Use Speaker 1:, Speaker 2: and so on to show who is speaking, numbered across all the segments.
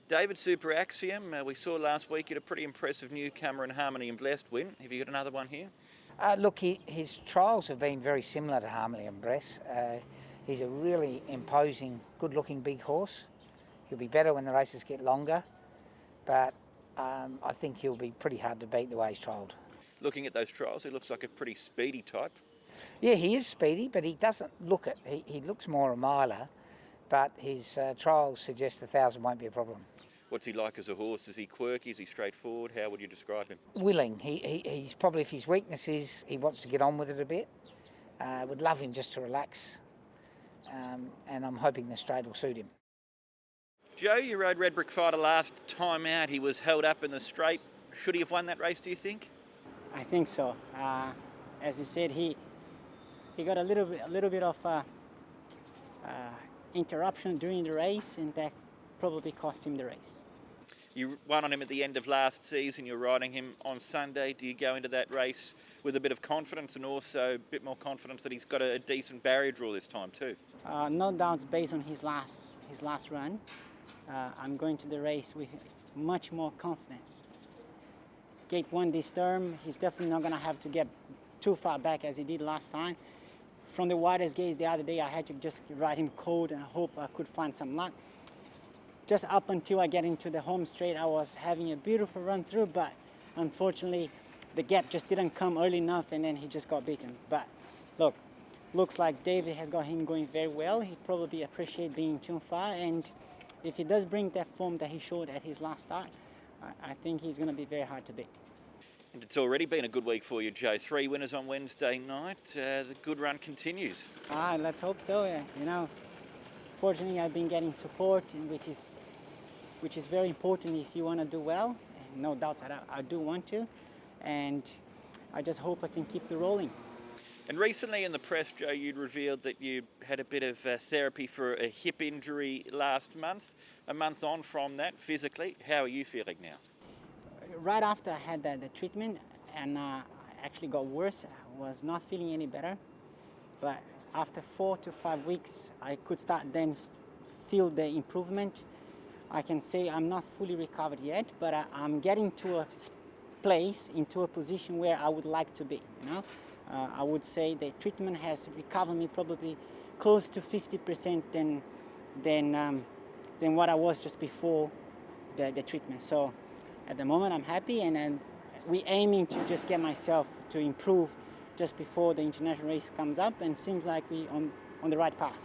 Speaker 1: David, Super AXIOM. We saw last week you had a pretty impressive newcomer in Harmony and Blessed win. Have you got another one here?
Speaker 2: Look, his trials have been very similar to Harmony and Blessed. He's a really imposing, good-looking big horse. He'll be better when the races get longer, but I think he'll be pretty hard to beat the way he's trialled.
Speaker 1: Looking at those trials, he looks like a pretty speedy type.
Speaker 2: Yeah, he is speedy, but he doesn't look it. He looks more a miler, but his trials suggest 1,000 won't be a problem.
Speaker 1: What's he like as a horse? Is he quirky? Is he straightforward? How would you describe him?
Speaker 2: Willing. He's probably, if his weakness is he wants to get on with it a bit, would love him just to relax, and I'm hoping the straight will suit him.
Speaker 1: Joe, you rode Red Brick Fighter last time out. He was held up in the straight. Should he have won that race, do you think?
Speaker 3: I think so. As he said, he got a little bit of interruption during the race, and that probably cost him the race.
Speaker 1: You won on him at the end of last season. You're riding him on Sunday. Do you go into that race with a bit of confidence and also a bit more confidence that he's got a decent barrier draw this time too?
Speaker 3: No doubts based on his last run. I'm going to the race with much more confidence. Gate 1 this term, he's definitely not going to have to get too far back as he did last time. From the widest gate the other day, I had to just ride him cold and hope I could find some luck. Just up until I get into the home straight, I was having a beautiful run through, but unfortunately, the gap just didn't come early enough, and then he just got beaten. But look, looks like David has got him going very well. He probably appreciates being too far, and if he does bring that form that he showed at his last start, I think he's going to be very hard to beat.
Speaker 1: And it's already been a good week for you, Joe. 3 winners on Wednesday night. The good run continues.
Speaker 3: Let's hope so. Fortunately, I've been getting support, which is very important if you want to do well. And no doubts that I do want to, and I just hope I can keep the rolling.
Speaker 1: And recently in the press, Joe, you'd revealed that you had a bit of therapy for a hip injury last month. A month on from that, physically, how are you feeling now?
Speaker 3: Right after I had the treatment, and I actually got worse. I was not feeling any better, but after 4 to 5 weeks, I could start then feel the improvement. I can say I'm not fully recovered yet, but I'm getting to a place, into a position where I would like to be. I would say the treatment has recovered me probably close to 50% than what I was just before the treatment. So at the moment I'm happy, and we're aiming to just get myself to improve just before the international race comes up, and seems like we're on the right path.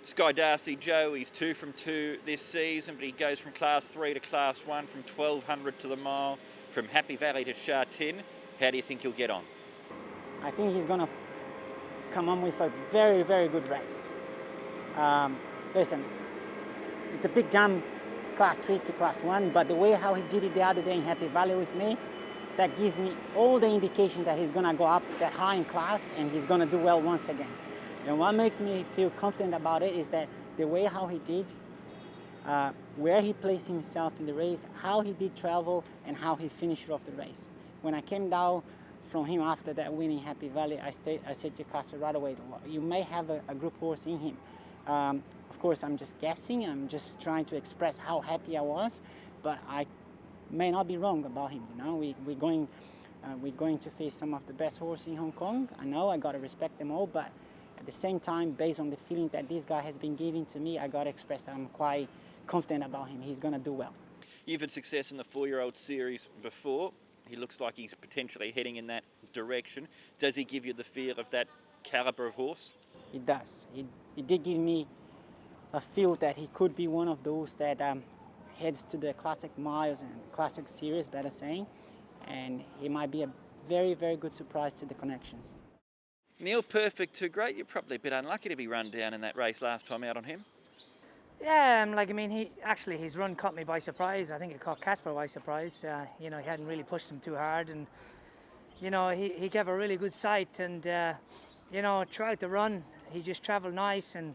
Speaker 1: Sky DARCI, Joe, he's 2 from 2 this season, but he goes from Class 3 to Class 1, from 1200 to the mile, from Happy Valley to Sha Tin. How do you think he'll get on?
Speaker 3: I think he's going to come on with a very, very good race. Listen, it's a big jump, Class 3 to Class 1, but the way how he did it the other day in Happy Valley with me, that gives me all the indication that he's going to go up that high in class, and he's going to do well once again. And what makes me feel confident about it is that the way how he did, where he placed himself in the race, how he did travel, and how he finished off the race. When I came down from him after that win in Happy Valley, I said to Carter right away, you may have a group horse in him. Of course, I'm just guessing. I'm just trying to express how happy I was, but I may not be wrong about him. We're going to face some of the best horses in Hong Kong. I know I got to respect them all, but at the same time, based on the feeling that this guy has been giving to me, I got to express that I'm quite confident about him. He's going to do well.
Speaker 1: You've had success in the 4-year-old series before. He looks like he's potentially heading in that direction. Does he give you the feel of that calibre of horse?
Speaker 3: He does. He did give me a feel that he could be one of those that heads to the Classic Miles and Classic Series, better saying, and he might be a very, very good surprise to the connections.
Speaker 1: Neil, perfect to great. You're probably a bit unlucky to be run down in that race last time out on him.
Speaker 4: Yeah, his run caught me by surprise. I think it caught Casper by surprise. He hadn't really pushed him too hard, and he gave a really good sight, and throughout the run he just travelled nice, and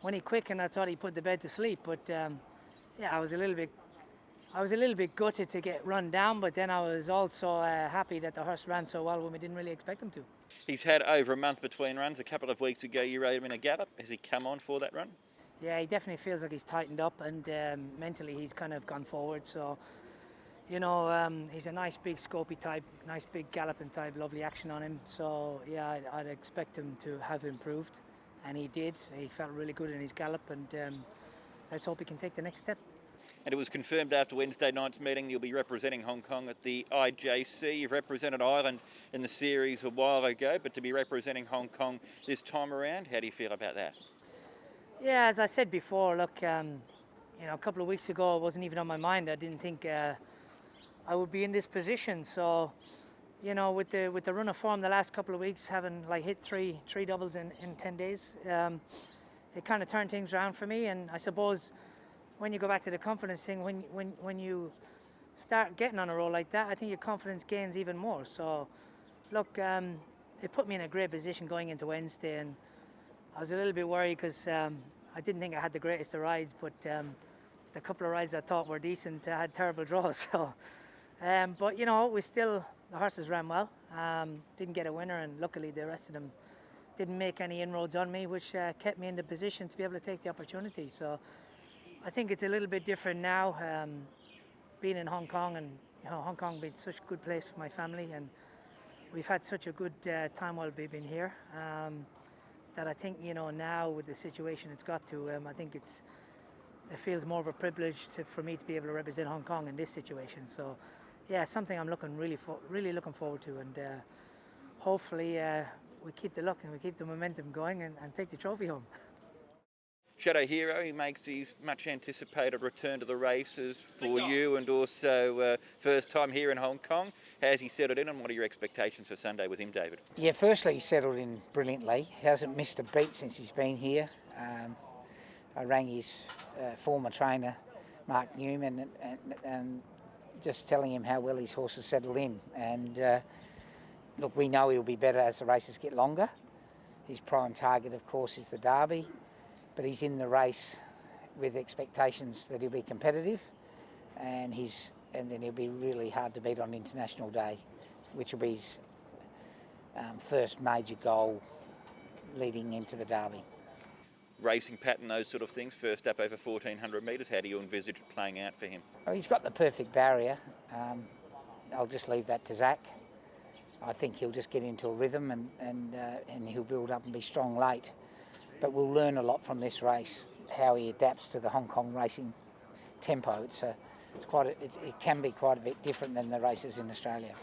Speaker 4: when he quickened I thought he put the bed to sleep, but I was a little bit gutted to get run down, but then I was also happy that the horse ran so well when we didn't really expect him to.
Speaker 1: He's had over a month between runs. A couple of weeks ago you rode him in a gallop. Has he come on for that run?
Speaker 4: Yeah, he definitely feels like he's tightened up, and mentally he's kind of gone forward. So, you know, he's a nice big scopy type, nice big galloping type, lovely action on him. So yeah, I'd expect him to have improved, and he did. He felt really good in his gallop, and let's hope he can take the next step.
Speaker 1: And it was confirmed after Wednesday night's meeting you'll be representing Hong Kong at the IJC. You've represented Ireland in the series a while ago, but to be representing Hong Kong this time around, how do you feel about that?
Speaker 4: Yeah, as I said before, look, you know, a couple of weeks ago it wasn't even on my mind. I didn't think I would be in this position. So, you know, with the run of form the last couple of weeks, having like hit three doubles in 10 days, it kind of turned things around for me. And I suppose when you go back to the confidence thing, when you start getting on a roll like that, I think your confidence gains even more. So, look, it put me in a great position going into Wednesday, and I was a little bit worried because I didn't think I had the greatest of rides, but the couple of rides I thought were decent, I had terrible draws. So, but you know, the horses ran well. Didn't get a winner, and luckily the rest of them didn't make any inroads on me, which kept me in the position to be able to take the opportunity. So I think it's a little bit different now, being in Hong Kong, and you know, Hong Kong being such a good place for my family, and we've had such a good time while we've been here. That I think, you know, now with the situation it's got to, I think it feels more of a privilege for me to be able to represent Hong Kong in this situation. So, yeah, something I'm really looking forward to, and hopefully we keep the luck and we keep the momentum going and take the trophy home.
Speaker 1: Shadow Hero, he makes his much anticipated return to the races for you, and also first time here in Hong Kong. How's he settled in, and what are your expectations for Sunday with him, David?
Speaker 2: Yeah, firstly, he settled in brilliantly. He hasn't missed a beat since he's been here. I rang his former trainer, Mark Newman, and just telling him how well his horse has settled in. And look, we know he'll be better as the races get longer. His prime target, of course, is the Derby, but he's in the race with expectations that he'll be competitive, and then he'll be really hard to beat on International Day, which will be his first major goal leading into the Derby.
Speaker 1: Racing pattern, those sort of things, first up over 1,400 metres, how do you envisage it playing out for him?
Speaker 2: Oh, he's got the perfect barrier. I'll just leave that to Zach. I think he'll just get into a rhythm and he'll build up and be strong late. But we'll learn a lot from this race, how he adapts to the Hong Kong racing tempo. It can be quite a bit different than the races in Australia.